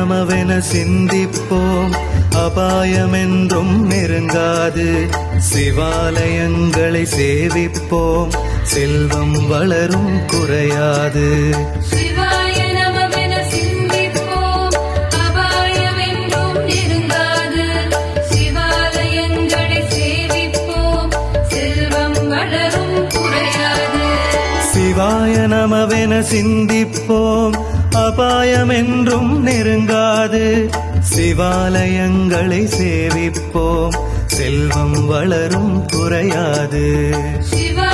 நமவென சிந்திப்போம், அபாயமென்றும் நெருங்காது. சிவாலயங்களை சேவிப்போம், செல்வம் வளரும் குறையாது. சிவாய நமவென சிந்திப்போம், அபாயமென்றும் நெருங்காது. சிவாலயங்களை சேவிப்போம், செல்வம் வளரும் குறையாது. சிவாய நமவென சிந்திப்போம், அபாயமென்றும் நெருங்காது. சிவாலயங்களை சேவிப்போம், செல்வம் வளரும் குறையாது. சிவா